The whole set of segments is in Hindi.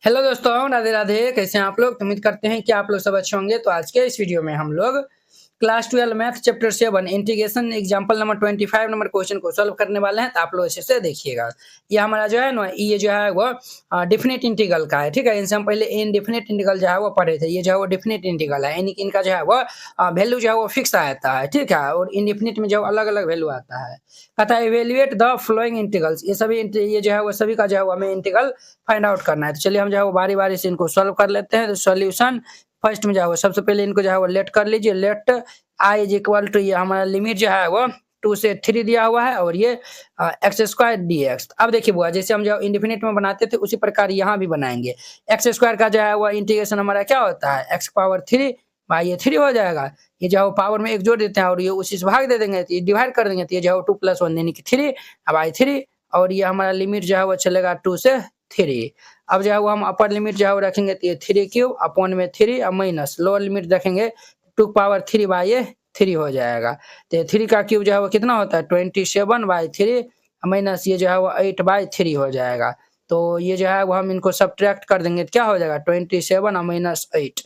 हेलो दोस्तों, राधे राधे। कैसे हैं आप लोग? तो उम्मीद करते हैं कि आप लोग सब अच्छे होंगे। तो आज के इस वीडियो में हम लोग class 12 math chapter 7 integration example number 25 number question को सॉल्व करने वाले हैं। तो आप लोग अच्छे से देखिएगा। ये हमारा जो है ना, ये जो है वो डेफिनेट इंटीग्रल का है। ठीक है, इनसे हम पहले इनडेफिनेट इंटीग्रल जो है वो पढ़े थे। ये जो है वो डेफिनेट इंटीग्रल है, यानी कि इनका जो है वो वैल्यू जो है वो फिक्स आता है। ठीक है, और इनडेफिनेट में जो अलग अलग वैल्यू आता है। कहता है इवेल्युएट द फ्लोइंग इंटीग्रल्स। ये जो है वो सभी का जो है वो हमें इंटीग्रल फाइंड आउट करना है। तो चलिए हम जो है वो बारी-बारी से इनको सॉल्व कर लेते हैं। तो सॉल्यूशन फर्स्ट में जो है वो सबसे पहले इनको जो है वो लेट कर लीजिए। Let I is equal to, ये हमारा लिमिट जो है वो 2 से 3 दिया हुआ है और ये एक्स स्क्वायर dx। अब देखिए बुआ, जैसे हम जो इंडेफिनिट में बनाते थे उसी प्रकार यहाँ भी बनाएंगे। एक्स स्क्वायर का जो है वो इंटीग्रेशन हमारा क्या होता है, एक्स पावर 3 बाई ये 3 हो जाएगा। ये जो है पावर में एक जोड़ देते हैं और ये उसी से भाग दे देंगे, तो ये डिवाइड कर देंगे। तो ये जो है 2 + 1 यानी कि 3 बाई 3, और ये हमारा लिमिट जो है वो चलेगा 2 से 3। अब जो है वो हम अपर लिमिट जो है वो रखेंगे, तो ये 3 क्यूब अपॉन में 3 और माइनस लोअर लिमिट रखेंगे 2 पावर 3 बाई ये 3 हो जाएगा। तो ये 3 का क्यूब जो है वो कितना होता है 27/3 माइनस ये जो है वो 8/3 हो जाएगा। तो ये जो है वो हम इनको सब्ट्रैक्ट कर देंगे तो क्या हो जाएगा 27 और माइनस 8।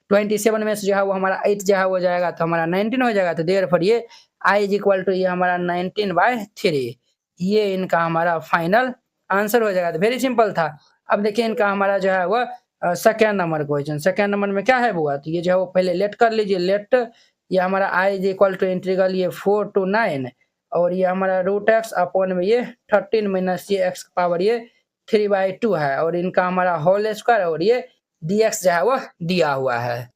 27 में से जो है वो हमारा 8 जो है वो जाएगा तो हमारा 19 हो जाएगा। तो देयरफॉर ये i इज इक्वल टू ये हमारा 19/3। ये इनका हमारा फाइनल आंसर हो जाएगा। तो वेरी सिंपल था। अब देखिए इनका हमारा जो है वो second number question. Second number में क्या है बुआ, तो ये जो है वो पहले लेट कर लीजिए। लेट ये हमारा i is equal to integral ये 4 to 9 और ये हमारा रूट एक्स अपॉन में ये 13 माइनस ये एक्स पावर ये 3/2 है और इनका हमारा होल स्क्वायर और ये dx जो है वो दिया हुआ है।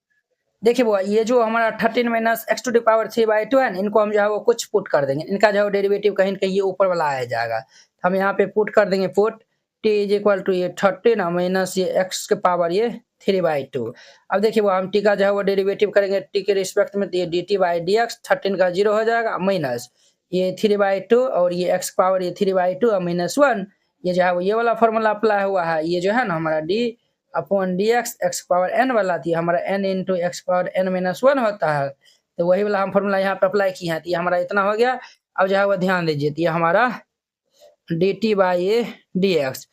देखिए बुआ, ये जो हमारा 13 minus X to the power 3/2 है ना, इनको हम जो है वो कुछ पुट कर देंगे। इनका जो है डेरिवेटिव कहीं न कहीं ये ऊपर वाला आ जाएगा। हम यहाँ पे पुट कर देंगे put t is equal to ये 13 माइनस ये एक्स के पावर ये 3/2। अब देखिए वो हम t का जो है वो डेरिवेटिव करेंगे t के रिस्पेक्ट में, तो ये dt/dx 13 का 0 हो जाएगा माइनस ये 3/2 और ये x पावर ये 3/2 और -1। ये जो है वो ये वाला फॉर्मूला अप्लाई हुआ है। ये जो है ना हमारा d upon dx x power n वाला थी हमारा n into x power n-1 होता है। तो वही वाला हम फॉर्मूला यहाँ पे अप्लाई किए हैं। तो ये हमारा इतना हो गया। अब जो है वो ध्यान दीजिए, तो ये हमारा dt/dx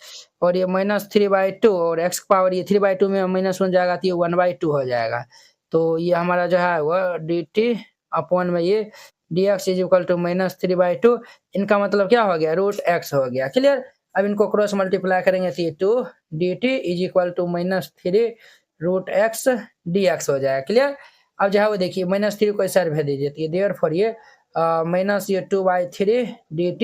और ये -3/2 और x पावर ये 3/2 में -1 जाएगा तो ये 1/2 हो जाएगा। तो ये हमारा जो है वो dt अपॉन में ये dx इज इक्वल टू -3/2। इनका मतलब क्या हो गया, √x हो गया। क्लियर। अब इनको क्रॉस मल्टीप्लाई करेंगे तो ये 2 dt is equal to -3 √x dx हो जाएगा। क्लियर। अब जो है वो देखिए -3 को इस साइड भेज दीजिए, तो ये देयरफॉर ये माइनस ये 2/3 dt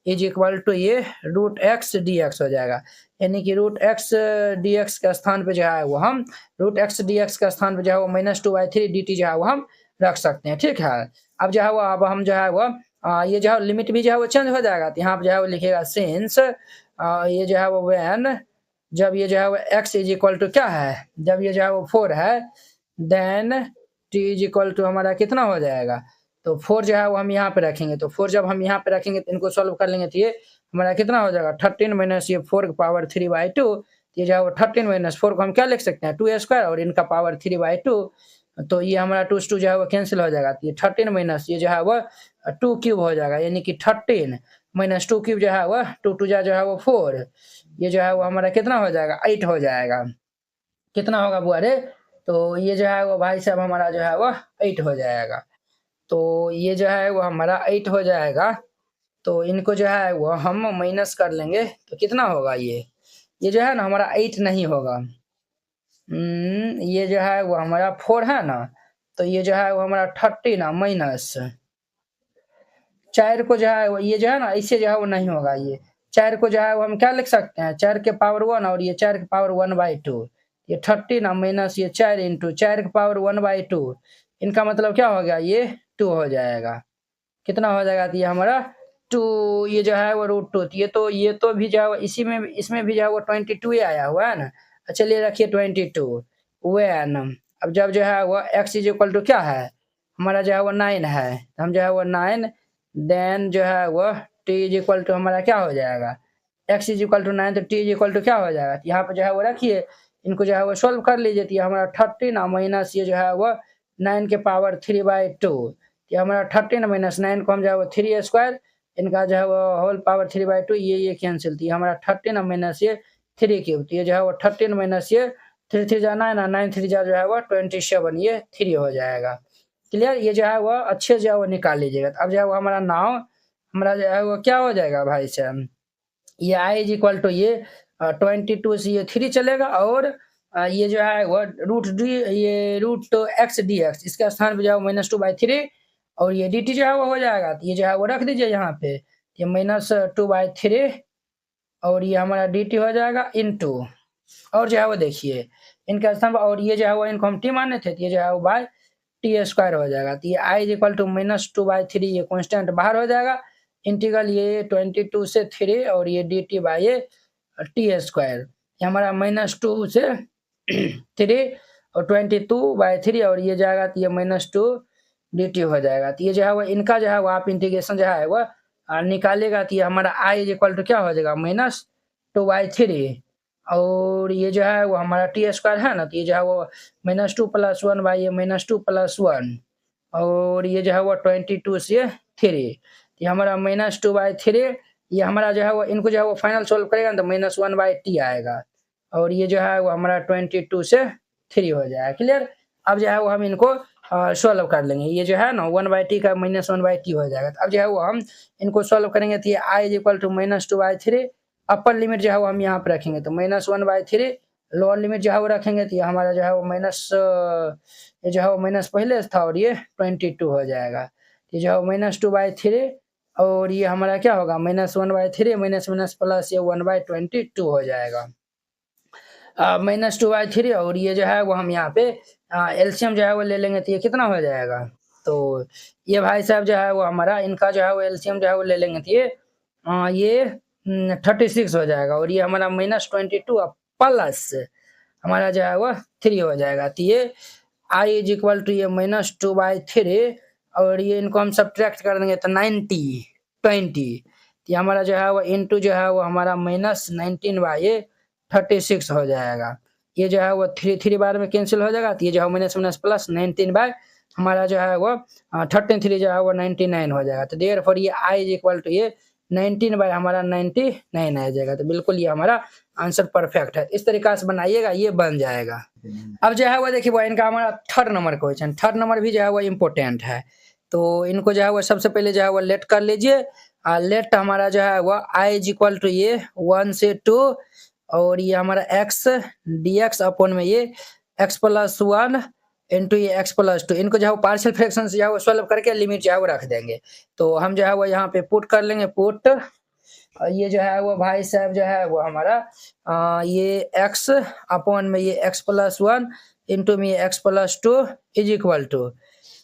इज इक्वल टू ये √x dx हो जाएगा। यानी कि √x dx के स्थान पे जो है वो हम √x dx के स्थान पे जो है वो -2/3 dt जो है वो हम रख सकते हैं। ठीक है। अब जो है वो अब हम जो है वो ये जो है लिमिट भी जो है वो चेंज हो जाएगा। तो यहाँ पे जो है वो लिखेगा सिंस ये जो है वो व्हेन, जब ये जो है वो x इज इक्वल टू क्या है, जब ये जो है वो 4 है, then t is equal to हमारा कितना हो जाएगा, तो 4 जो है वो हम यहाँ पे रखेंगे। तो 4 जब हम यहाँ पे रखेंगे तो इनको सॉल्व कर लेंगे तो ये हमारा कितना हो जाएगा 13 माइनस ये 4 की पावर 3/2। ये जो है वो 13 माइनस 4 को हम क्या लिख सकते हैं 2 स्क्वायर और इनका पावर 3/2। तो ये हमारा 2 से 2 जो है वो कैंसिल हो जाएगा। तो ये 13 माइनस ये जो है वो 2 क्यूब हो जाएगा, यानी कि 13 माइनस 2 क्यूब जो है वो 2 2 जो है वो 4। ये जो है वो हमारा कितना हो जाएगा 8 हो जाएगा। कितना होगा बुआ रे, तो ये जो है वो भाई साहब हमारा जो है वो 8 हो जाएगा। तो ये जो है वो हमारा 8 हो जाएगा। तो इनको जो है वो हम माइनस कर लेंगे तो कितना होगा ये जो है ना हमारा 8 नहीं होगा। ये जो है वो हमारा 4 है ना, तो ये जो है वो हमारा 13 माइनस 4 को जो है वो ये जो है ना इससे जो है वो नहीं होगा। ये 4 को जो है वो हम क्या लिख सकते हैं 4 के पावर 1 और ये 4 के पावर 1/2। ये 13 माइनस ये 4 इंटू 4 के पावर 1/2। इनका मतलब क्या हो गया ये 2 हो जाएगा। कितना हो जाएगा, तो ये हमारा 2 ये जो है वो √2। ये तो भी जो है इसी में इसमें भी जो है वो 22 ही आया हुआ है ना। चलिए रखिए 22 व्हेन, अब जब जो है वो x इज इक्वल टू क्या है हमारा जो है वो 9 है, तो हम जो है वो 9 देन जो है वो t इज इक्वल टू हमारा क्या हो जाएगा x इज इक्वल टू 9, तो t इज इक्वल टू क्या हो जाएगा। तो यहाँ पे जो है वो रखिए, इनको जो है वो सोल्व कर लीजिए। तो ये हमारा 13 माइनस ये जो है वो 9 के पावर 3/2। ये हमारा 13 माइनस 9 को हम जो है वो 3 स्क्वायर, इनका जो है वो होल पावर 3/2 ये कैंसिल। तो हमारा 13 माइनस ये 3 क्यूब, तो ये जो है वो 13 माइनस ये 3 3 जा 9 9 3 जा जो है वो 27, ये 3 हो जाएगा। क्लियर, ये जो है वो अच्छे जो है वो निकाल लीजिएगा। अब जो है वो हमारा नाउ हमारा जो है वो क्या हो जाएगा भाई साहब, ये i इज इक्वल टू ये 22 से ये 3 चलेगा, और ये जो है वो रूट डी ये रूट एक्स डी एक्स, इसके स्थान पे जो है -2/3, और ये dt जो है वो हो जाएगा, तो ये जो है वो रख दीजिए यहाँ पे, ये -2/3, और ये हमारा dt हो जाएगा इनटू, और जो है वो देखिए इनका स्थान, और ये जो है वो इनको हम t माने थे, तो ये जो है वो बाय टी स्क्वायर हो जाएगा। तो ये i इज इक्वल टू -2/3, ये कांस्टेंट बाहर हो जाएगा, इंटीग्रल ये 22 से 3, और ये dt बाय ये टी स्क्वायर, ये हमारा -2 से 3 और 22/3, और ये जाएगा तो ये -2 dt हो जाएगा। तो ये जो है वो इनका जो है वो आप इंटीग्रेशन जो है वो निकालेगा, तो ये हमारा i इज इक्वल टू क्या हो जाएगा -2/3, और ये जो है वो हमारा टी स्क्वायर है ना, तो ये जो है वो -2 + 1 बाय ये -2 + 1, और ये जो है वो 22 से 3, ये हमारा -2/3, ये हमारा जो है वो इनको जो है वो फाइनल सोल्व करेगा तो -1/t आएगा, और ये जो है वो हमारा 22 से 3 हो जाएगा। क्लियर, अब जो है वो हम इनको सोल्व कर लेंगे, ये जो है ना 1/t का -1/t हो जाएगा। अब जो है वो हम इनको सोल्व करेंगे, तो ये i is equal to -2/3, upper limit जो है वो हम यहाँ पे रखेंगे, तो -1/3, लोअर लिमिट जो है वो रखेंगे, तो ये हमारा जो है वो ये जो है वो माइनस पहले था, और ये 22 हो जाएगा, ये जो है -2/3, और ये हमारा क्या होगा -1/3 माइनस माइनस प्लस ये 1/22 हो जाएगा, -2/3, और ये जो है वो हम यहाँ पे एलसीएम जो है वो ले लेंगे, तो ये कितना हो जाएगा, तो ये भाई साहब जो है वो हमारा इनका जो है वो एलसीएम जो है वो ले लेंगे, तो ये 36 हो जाएगा, और ये हमारा -22 प्लस हमारा जो है वो 3 हो जाएगा, तो ये i इज इक्वल टू ये -2/3, और ये इनको हम सब्ट्रैक्ट कर देंगे तो 20, ये हमारा जो है वो इनटू जो है वो हमारा -19/36 हो जाएगा, ये जो है वो 3 बार में कैंसिल हो जाएगा, तो ये जो है माइनस माइनस प्लस 19 हमारा जो है वो 13 जो है वो 99 हो जाएगा, तो देयरफॉर ये i इज इक्वल टू ये 19 हमारा 99 आ जाएगा, तो बिल्कुल ये हमारा आंसर परफेक्ट है। इस तरीका से बनाइएगा, ये बन जाएगा। अब जो है वो देखिए वो इनका हमारा 3rd number question, 3rd number भी जो है वो इम्पोर्टेंट है, तो इनको जो है वो सबसे पहले जो है वो लेट कर लीजिए, लेट हमारा जो है वो i इज इक्वल टू ये 1 से 2, और ये हमारा x dx अपॉन में ये x + 1 इंटू ये x + 2, इनको जो है वो पार्शियल फ्रैक्शन से जो है वो सॉल्व करके लिमिट जो है वो रख देंगे, तो हम जो है वो यहाँ पे पुट कर लेंगे, पुट ये जो है वो भाई साहब जो है वो हमारा ये x अपॉन में ये x + 1 इंटू में x + 2 is equal to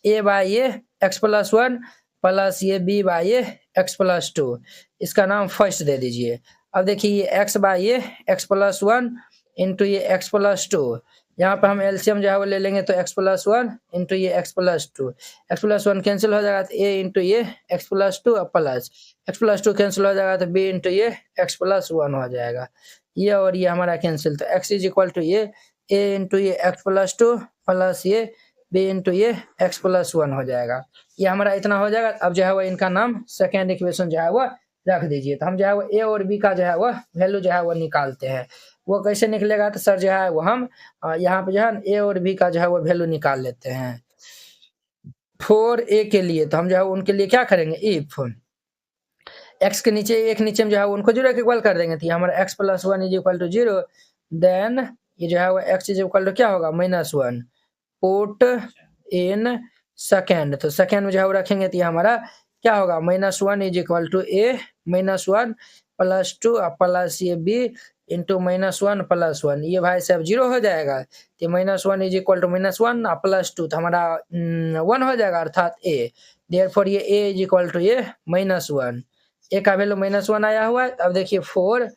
a by ये x + 1 प्लस ये b बाय ये x + 2, इसका नाम फर्स्ट दे दीजिए। अब देखिए ये x बाय ये x + 1 इंटू ये x + 2, यहाँ पे हम एलसीएम जो है वो ले लेंगे, तो x + 1 इंटू ये x + 2, x + 1 कैंसिल हो जाएगा, तो a इंटू ये x + 2 प्लस x + 2 कैंसिल हो जाएगा, तो b इंटू ये x + 1 हो जाएगा, ये और ये हमारा कैंसिल, तो x इज इक्वल टू ये a इंटू ये x + 2 प्लस ये b इंटू ये x + 1 हो जाएगा, ये हमारा इतना हो जाएगा। अब जो है वो इनका नाम सेकेंड इक्वेशन जो है वो रख दीजिए, तो हम जो है वो a और b का जो है वो वैल्यू जो है वो निकालते हैं, वो कैसे निकलेगा, तो सर जो है वो हम यहाँ पे जो है a और b का जो है वो वैल्यू निकाल लेते हैं। फॉर a के लिए तो हम जो है उनके लिए क्या करेंगे, इफ x के नीचे एक नीचे में जो है उनको 0 के इक्वल कर देंगे, तो हमारा x + 1 is equal to 0, then ये जो है वो x इज इक्वल टू क्या होगा -1, पुट इन सेकेंड, तो सेकेंड में जो है वो रखेंगे, तो हमारा क्या होगा -1 is equal to a -1 + 2 plus ये b इंटू -1 + 1, ये भाई साहब 0 हो जाएगा, तो -1 इज इक्वल टू -1 + 2, तो हमारा 1 हो जाएगा, अर्थात a, देयरफॉर ये a इज इक्वल टू ये -1, a का वैल्यू -1 आया हुआ है। अब देखिए फॉर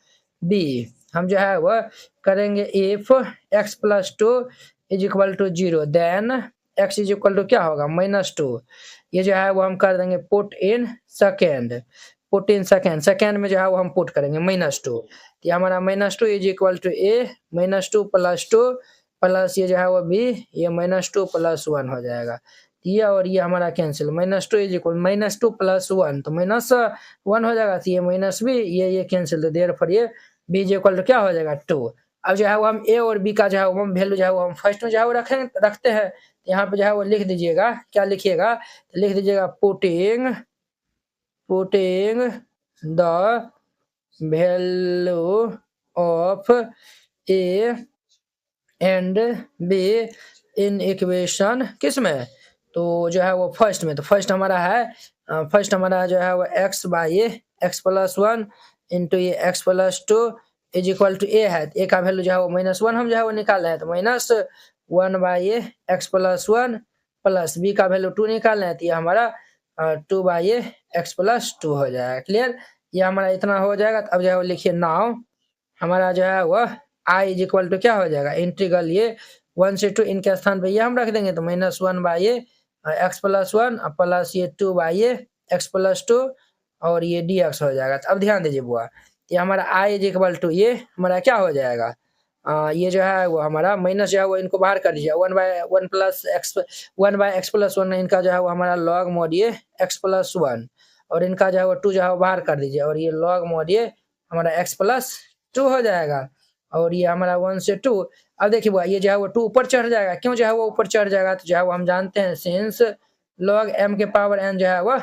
b हम जो है वो करेंगे, if x + 2 is equal to 0, then x is equal to क्या होगा -2, ये जो है वो हम कर देंगे put in second, put in second, second में जो है वो हम पुट करेंगे -2, ये हमारा -2 is equal to a -2 + 2 plus ये जो है वो b ये -2 + 1 हो जाएगा, ये और ये हमारा कैंसिल, -2 इज इक्वल -2 + 1 तो -1 हो जाएगा, तो ये -b ये कैंसिल, तो देयरफॉर ये बी इज इक्वल टू क्या हो जाएगा 2। अब जो है वो हम ए और बी का जो है वो वैल्यू जो है वो हम फर्स्ट में जो है वो रखते हैं। तो यहाँ पे जो है वो लिख दीजिएगा, क्या लिखिएगा, तो लिख दीजिएगा putting the value of A and be in equation किस में, तो जो है वो फर्स्ट में। तो फर्स्ट हमारा है जो है वो X by x plus one into ये X plus two is equal to A है। ए का वैल्यू जो है वो -1 हम जो है वो निकाल रहे हैं, तो -1 by x plus one plus b का वैल्यू 2 निकाल रहे हैं, तो ये हमारा 2 बाई एक्स प्लस टू हो जाएगा। क्लियर, ये हमारा इतना हो जाएगा। तो अब जो है वो लिखिए नाउ हमारा जो है वह आई इज इक्वल टू क्या हो जाएगा, इंटीग्रल ये 1 से 2 इनके स्थान पे ये हम रख देंगे, तो -1 by x plus one plus ये 2 बाई एक्स प्लस टू और ये डी एक्स हो जाएगा। तो अब ध्यान दीजिए बुआ, ये हमारा आई इज इक्वल टू ये हमारा क्या हो जाएगा, ये जो है वो हमारा माइनस जो है वो इनको बाहर कर दीजिए, 1 बाई एक्स प्लस वन इनका जो है वो हमारा लॉग मोड ये एक्स प्लस वन और इनका जो है वो 2 जो है वो बाहर कर दीजिए और ये लॉग मोड ये हमारा एक्स प्लस 2 हो जाएगा और ये हमारा 1 से 2। अब देखिए बुआ, ये जो है वो 2 ऊपर चढ़ जाएगा, क्यों जो है वो ऊपर चढ़ जाएगा, तो जो है वो हम जानते हैं सिंस लॉग m के पावर n जो है वो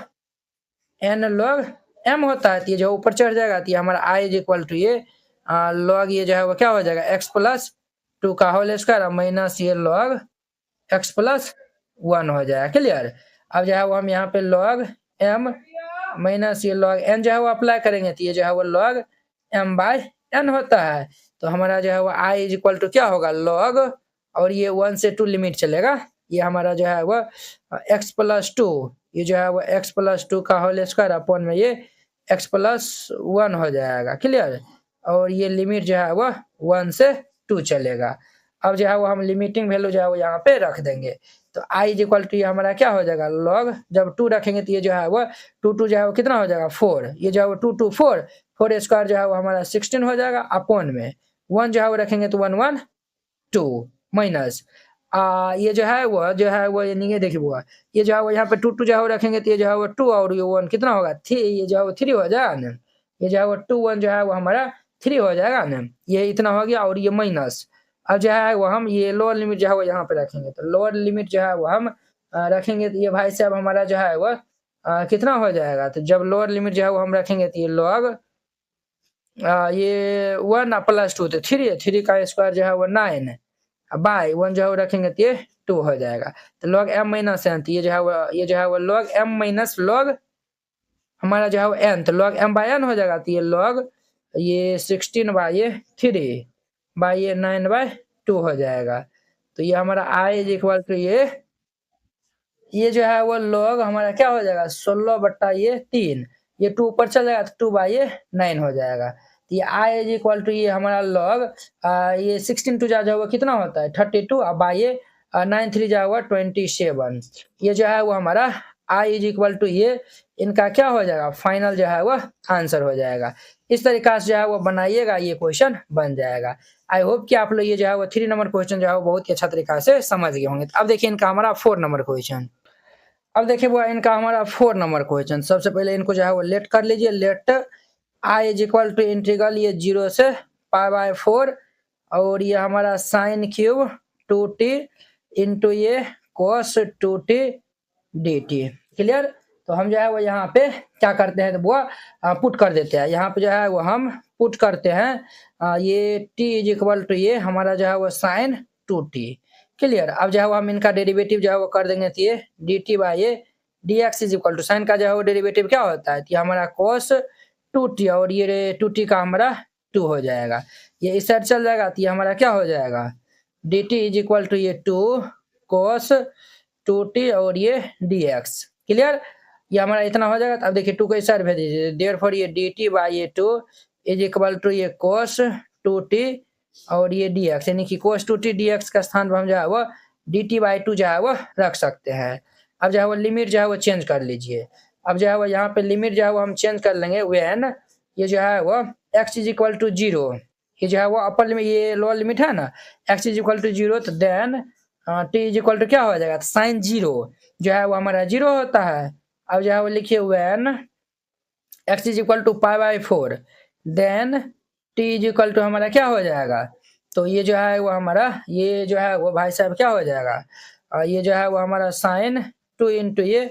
n लॉग m होता है, तो ये जो ऊपर चढ़ जाएगा, तो ये हमारा i इज इक्वल टू ये लॉग ये जो है वो क्या हो जाएगा x प्लस 2 का होल स्क्वायर माइनस ये लॉग x प्लस 1 हो जाएगा। क्लियर, अब जो है वो हम यहाँ पे लॉग m माइनस ये लॉग n जो है वो अप्लाई करेंगे, तो ये जो है वो लॉग m बाई n होता है। तो हमारा जो है वो i इज इक्वल टू क्या होगा लॉग और ये 1 से 2 लिमिट चलेगा, ये हमारा जो है वो x प्लस 2 ये जो है वो x प्लस 2 का होल स्क्वायर अपॉन में ये x प्लस 1 हो जाएगा। क्लियर, और ये लिमिट जो है वो 1 से 2 चलेगा। अब जो है वो हम लिमिटिंग वैल्यू जो है वो यहाँ पे रख देंगे, तो i इज इक्वल टू ये हमारा क्या हो जाएगा लॉग, जब 2 रखेंगे तो ये जो है वो 2 जो है वो कितना हो जाएगा 4, ये जो है वो 2 4 स्क्वायर जो है वो हमारा 16 हो जाएगा अपॉन में 1 जो है वो रखेंगे तो 1 1 2 माइनस ये जो है वो ये देखिए वो ये जो है वो यहाँ पे 2 जो है वो रखेंगे तो ये जो है वो 2 और ये 1 कितना होगा 3, ये जो है वो 3 हो जाएगा ना, ये जो है वो 2 1 जो है वो हमारा 3 हो जाएगा ना, ये इतना हो गया और ये माइनस। अब जो है वो हम ये लोअर लिमिट जो है वो यहाँ पे रखेंगे, तो लोअर लिमिट जो है वो हम रखेंगे, तो ये भाई साहब हमारा जो है वो कितना हो जाएगा, तो जब लोअर लिमिट जो है वो हम रखेंगे तो ये लॉग ये 1 प्लस 2 तो 3 का स्क्वायर जो है वो 9 बाई 1 जो है वो रखेंगे तो ये 2 हो जाएगा। तो लॉग m माइनस n, तो ये जो है वो लॉग m माइनस लॉग हमारा जो है वो n, तो लॉग m बाई n हो जाएगा, तो ये लॉग ये 16 बाई 3 बाई ये 9 बाई 2 हो जाएगा। तो ये हमारा i इज इक्वल टू ये जो है वो लॉग हमारा क्या हो जाएगा 16 बट्टा ये 3, ये 2 ऊपर चल जाएगा तो 2 बाई ये 9 हो जाएगा। तो ये i इज इक्वल टू ये हमारा लॉग ये 16 2 जो है वो कितना होता है 32 अब बाई ये 9 3 जो है वो 27, ये जो है वो हमारा i इज इक्वल टू ये इनका क्या हो जाएगा फाइनल जो है वो आंसर हो जाएगा। इस तरीका से जो है वो बनाइएगा, ये क्वेश्चन बन जाएगा। आई होप कि आप लोग ये जो है वो 3 नंबर क्वेश्चन जो है वो बहुत ही अच्छा तरीका से समझ गए होंगे। अब देखिए इनका हमारा 4 नंबर क्वेश्चन, अब देखिए वो इनका हमारा 4 नंबर क्वेश्चन। सबसे पहले इनको जो है वो लेट कर लीजिए, let i is equal to integral ये 0 से पाई बाय 4 और ये हमारा साइन क्यूब 2t इंटू ये cos 2t dt। क्लियर, तो हम जो है वो यहाँ पे क्या करते हैं तो वो पुट कर देते हैं, यहाँ पे जो है वो हम पुट करते हैं ये t इज इक्वल टू ये हमारा जो है वो साइन 2t। क्लियर, अब जो है वो हम इनका डेरिवेटिव जो है वो कर देंगे, तो ये dt बाई ये dx is equal to sine का जो है वो डेरिवेटिव क्या होता है, तो ये हमारा cos 2t और ये 2t का हमारा 2 हो जाएगा, ये इस साइड चल जाएगा, तो ये हमारा क्या हो जाएगा dt इज इक्वल टू ये 2 cos 2t और ये dx। क्लियर, ये हमारा इतना हो जाएगा। अब देखिए 2 को इस साइड भेज दीजिए, देयरफॉर ये dt बाई ये 2 इज इक्वल टू ये cos 2t और ये dx, यानी कि cos 2t dx का स्थान पर हम जो है वो dt बाई 2 जो है वो रख सकते हैं। अब जो है वो लिमिट जो है वो चेंज कर लीजिए, अब जो है वो यहाँ पे लिमिट जो है वो हम चेंज कर लेंगे व्हेन ये जो है वो x इज इक्वल टू 0, ये जो है वो अपर लिमिट ये लोअर लिमिट है ना x इज इक्वल टू 0, तो then t is equal to क्या हो जाएगा साइन 0 जो है वो हमारा 0 होता है। अब जो है वो लिखिए when x is equal to pi by 4 then t is equal to हमारा क्या हो जाएगा, तो ये जो है वो हमारा ये जो है वो भाई साहब क्या हो जाएगा, ये जो है वो हमारा साइन 2 इंटू ये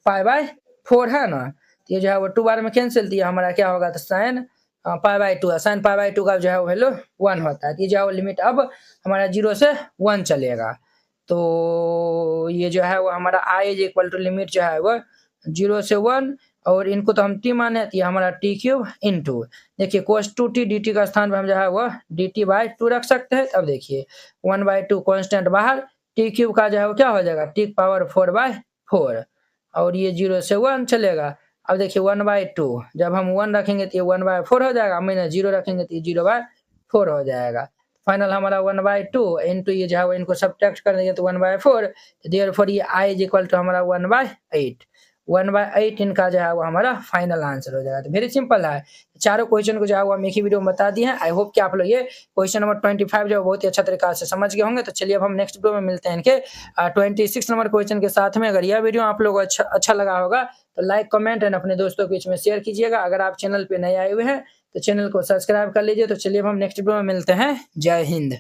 पाई बाय 4 है ना, तो ये जो है वो 2 बार में कैंसिल, तो ये हमारा क्या होगा, तो साइन पाई बाय 2 है, साइन पाई बाय 2 का जो है वो वैल्यू 1 होता है, तो ये जो है वो लिमिट अब हमारा 0 से 1 चलेगा, तो ये जो है वो हमारा आई इज इक्वल टू लिमिट जो है वो 0 से 1, और इनको तो हम टी माने, तो ये हमारा टी क्यूब इंटू, देखिए कोस 2t dt का स्थान पर हम जो है वो dt बाय 2 रख सकते हैं। अब देखिए 1/2 कांस्टेंट बाहर, टी क्यूब का जो है वो क्या हो जाएगा, टी पावर 4/4, और ये 0 से 1 चलेगा। अब देखिए 1/2 जब हम 1 रखेंगे तो ये 1/4 हो जाएगा, मैंने 0 रखेंगे तो ये 0/4 हो जाएगा। फाइनल हमारा 1/2 इंटू ये जो है वो इनको सब्ट्रैक्ट कर देंगे तो 1/4, देयरफॉर ये i इज इक्वल टू हमारा 1/8, 1/8 इनका जो है वो हमारा फाइनल आंसर हो जाएगा। तो वेरी सिंपल है, चारों क्वेश्चन को जो है वो हम एक ही वीडियो में बता दिए हैं। आई होप कि आप लोग ये क्वेश्चन नंबर 25 जो है बहुत ही अच्छा तरीका से समझ गए होंगे। तो चलिए अब हम नेक्स्ट वीडियो में मिलते हैं इनके 26 नंबर क्वेश्चन के साथ में। अगर यह वीडियो आप लोगों को अच्छा लगा होगा तो लाइक कमेंट एंड अपने दोस्तों के बीच में शेयर कीजिएगा। अगर आप चैनल पे नए आए हुए हैं तो चैनल को सब्सक्राइब कर लीजिए। तो चलिए अब हम नेक्स्ट वीडियो में मिलते हैं। जय हिंद।